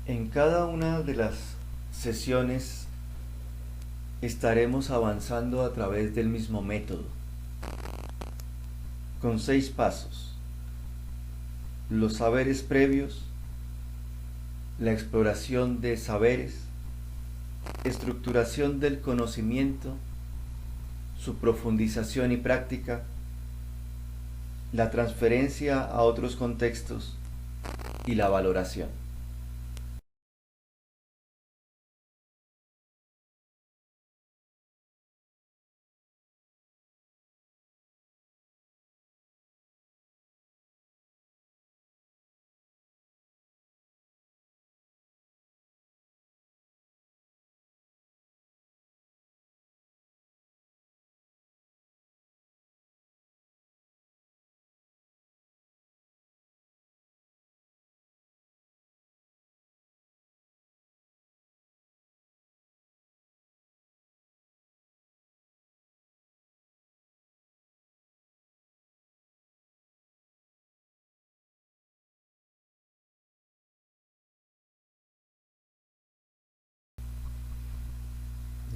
En cada una de las sesiones estaremos avanzando a través del mismo método, con 6 pasos: los saberes previos, la exploración de saberes, estructuración del conocimiento, su profundización y práctica, la transferencia a otros contextos y la valoración.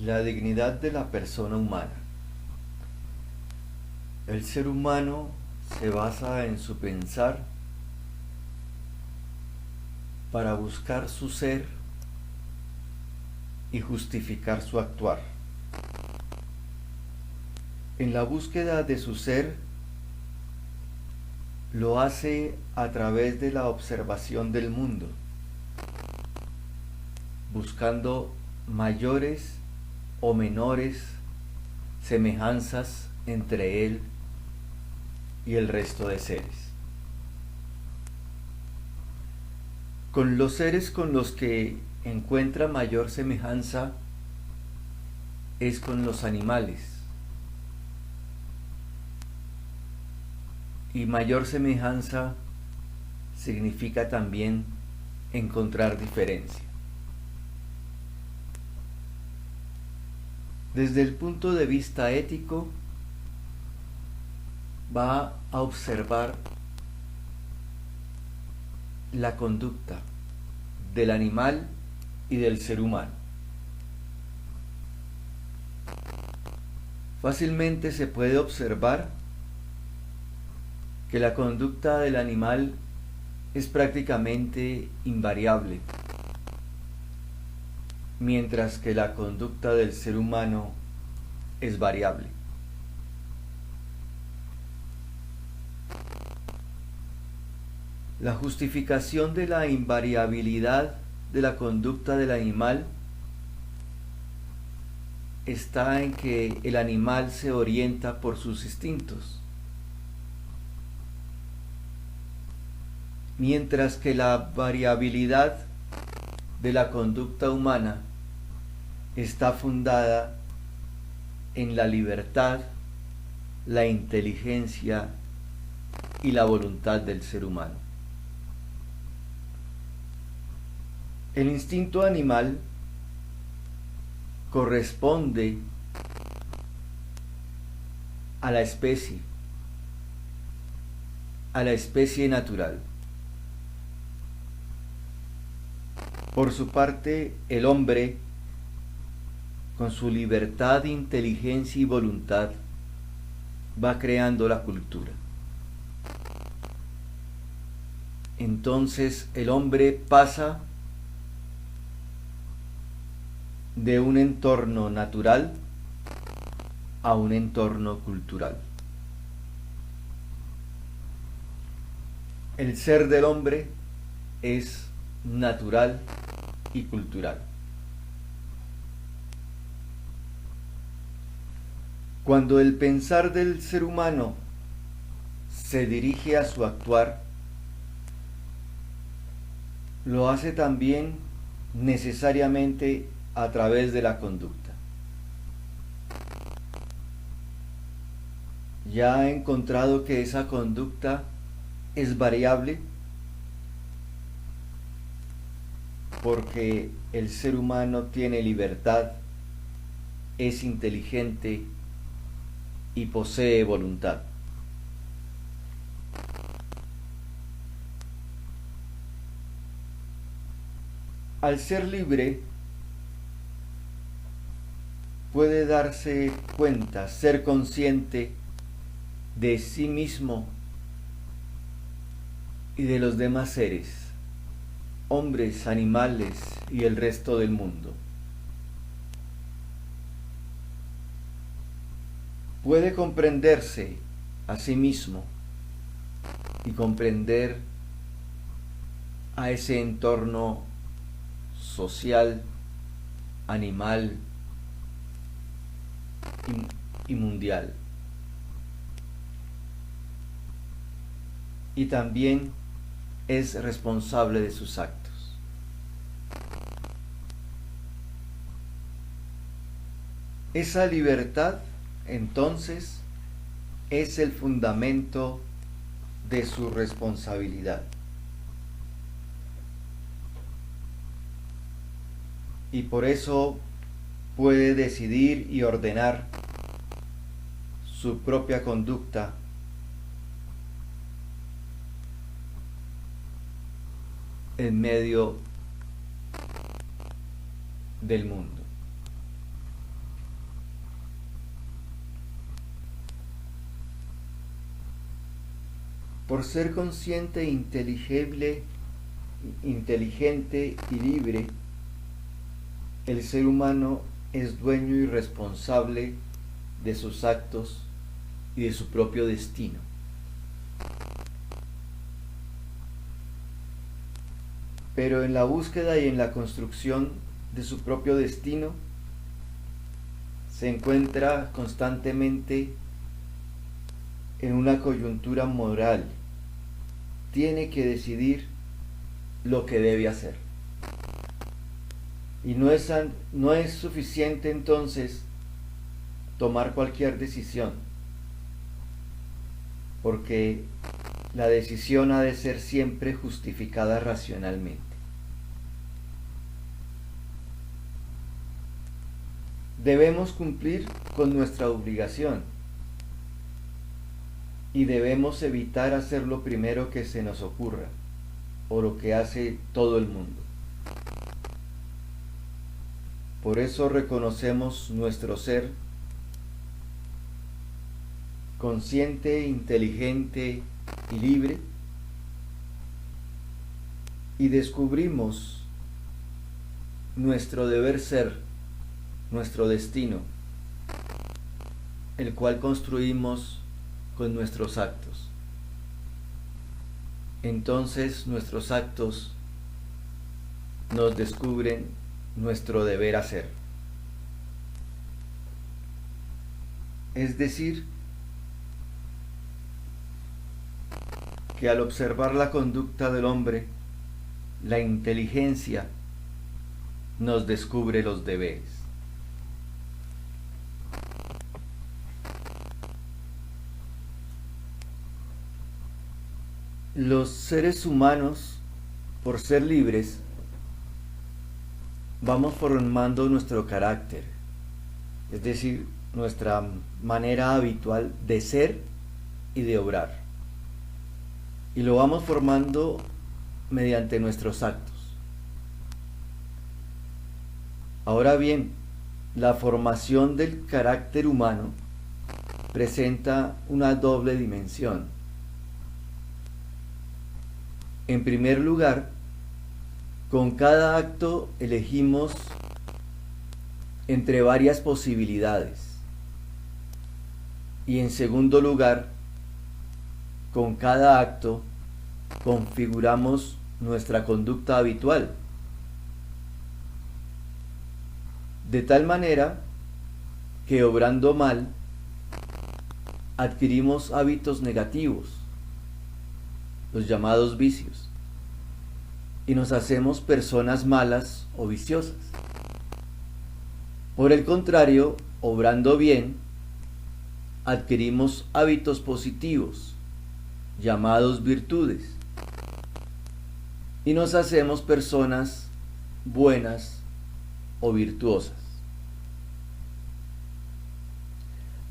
La dignidad de la persona humana. El ser humano se basa en su pensar para buscar su ser y justificar su actuar. En la búsqueda de su ser, lo hace a través de la observación del mundo, buscando mayores o menores semejanzas entre él y el resto de seres. Con los seres con los que encuentra mayor semejanza es con los animales, y mayor semejanza significa también encontrar diferencia. Desde el punto de vista ético, va a observar la conducta del animal y del ser humano. Fácilmente se puede observar que la conducta del animal es prácticamente invariable, mientras que la conducta del ser humano es variable. La justificación de la invariabilidad de la conducta del animal está en que el animal se orienta por sus instintos, mientras que la variabilidad de la conducta humana está fundada en la libertad, la inteligencia y la voluntad del ser humano. El instinto animal corresponde a la especie natural. Por su parte, el hombre, con su libertad, inteligencia y voluntad, va creando la cultura. Entonces el hombre pasa de un entorno natural a un entorno cultural. El ser del hombre es natural y cultural. Cuando el pensar del ser humano se dirige a su actuar, lo hace también necesariamente a través de la conducta. Ya ha encontrado que esa conducta es variable porque el ser humano tiene libertad, es inteligente y posee voluntad. Al ser libre, puede darse cuenta, ser consciente de sí mismo y de los demás seres, hombres, animales y el resto del mundo. Puede comprenderse a sí mismo y comprender a ese entorno social, animal y mundial. Y también es responsable de sus actos. Esa libertad, entonces, es el fundamento de su responsabilidad. Y por eso puede decidir y ordenar su propia conducta en medio del mundo. Por ser consciente, inteligente y libre, el ser humano es dueño y responsable de sus actos y de su propio destino. Pero en la búsqueda y en la construcción de su propio destino, se encuentra constantemente en una coyuntura moral. Tiene que decidir lo que debe hacer. Y no es suficiente entonces tomar cualquier decisión, porque la decisión ha de ser siempre justificada racionalmente. Debemos cumplir con nuestra obligación y debemos evitar hacer lo primero que se nos ocurra o lo que hace todo el mundo. Por eso reconocemos nuestro ser consciente, inteligente y libre, y descubrimos nuestro deber ser, nuestro destino, el cual construimos con nuestros actos. Entonces nuestros actos nos descubren nuestro deber hacer. Es decir, que al observar la conducta del hombre, la inteligencia nos descubre los deberes. Los seres humanos, por ser libres, vamos formando nuestro carácter, es decir, nuestra manera habitual de ser y de obrar. Y lo vamos formando mediante nuestros actos. Ahora bien, la formación del carácter humano presenta una doble dimensión. En primer lugar, con cada acto elegimos entre varias posibilidades. Y en segundo lugar, con cada acto configuramos nuestra conducta habitual. De tal manera que obrando mal, adquirimos hábitos negativos, los llamados vicios, y nos hacemos personas malas o viciosas. Por el contrario, obrando bien, adquirimos hábitos positivos, llamados virtudes, y nos hacemos personas buenas o virtuosas.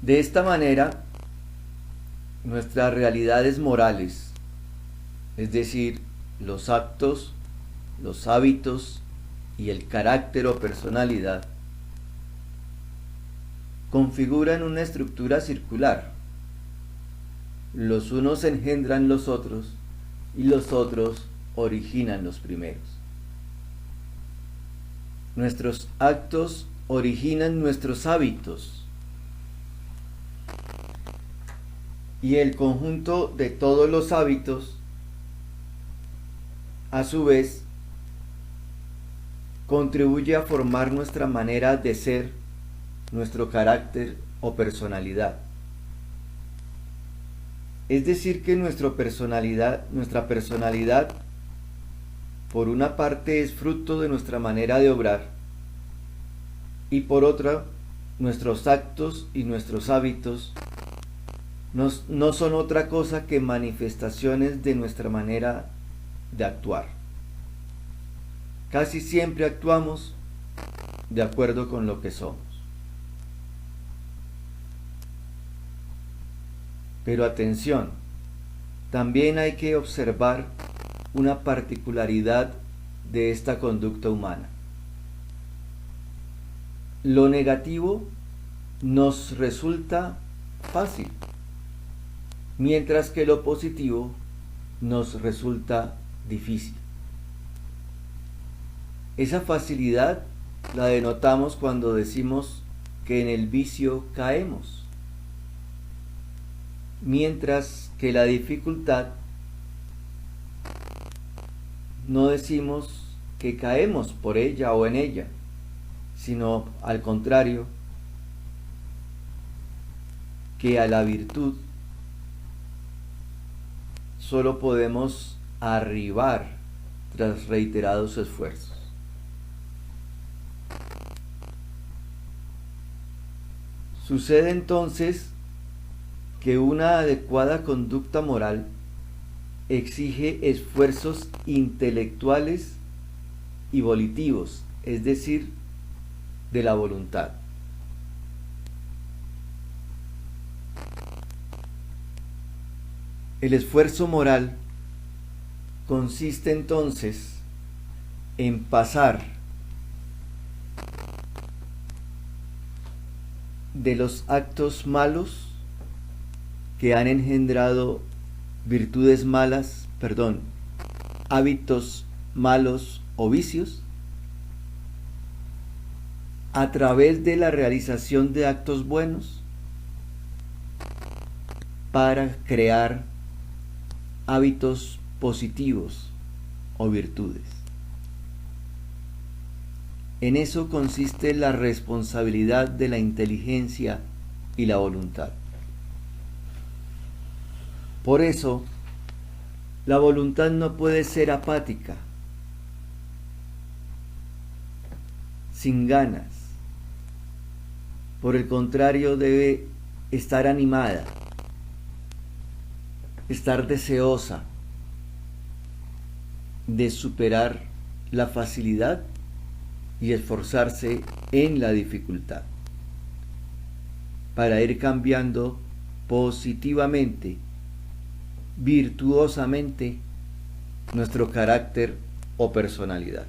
De esta manera, nuestras realidades morales, es decir, los actos, los hábitos y el carácter o personalidad configuran una estructura circular. Los unos engendran los otros y los otros originan los primeros. Nuestros actos originan nuestros hábitos y el conjunto de todos los hábitos, a su vez, contribuye a formar nuestra manera de ser, nuestro carácter o personalidad. Es decir, que nuestra personalidad, por una parte es fruto de nuestra manera de obrar y por otra, nuestros actos y nuestros hábitos no son otra cosa que manifestaciones de nuestra manera de actuar. Casi siempre actuamos de acuerdo con lo que somos. Pero atención, también hay que observar una particularidad de esta conducta humana. Lo negativo nos resulta fácil, mientras que lo positivo nos resulta difícil. Esa facilidad la denotamos cuando decimos que en el vicio caemos, mientras que la dificultad no decimos que caemos por ella o en ella, sino al contrario, que a la virtud solo podemos arribar tras reiterados esfuerzos. Sucede entonces que una adecuada conducta moral exige esfuerzos intelectuales y volitivos, es decir, de la voluntad. El esfuerzo moral consiste entonces en pasar de los actos malos que han engendrado hábitos malos o vicios, a través de la realización de actos buenos para crear hábitos positivos o virtudes. En eso consiste la responsabilidad de la inteligencia y la voluntad. Por eso, la voluntad no puede ser apática, sin ganas. Por el contrario, debe estar animada, estar deseosa de superar la facilidad y esforzarse en la dificultad para ir cambiando positivamente, virtuosamente, nuestro carácter o personalidad.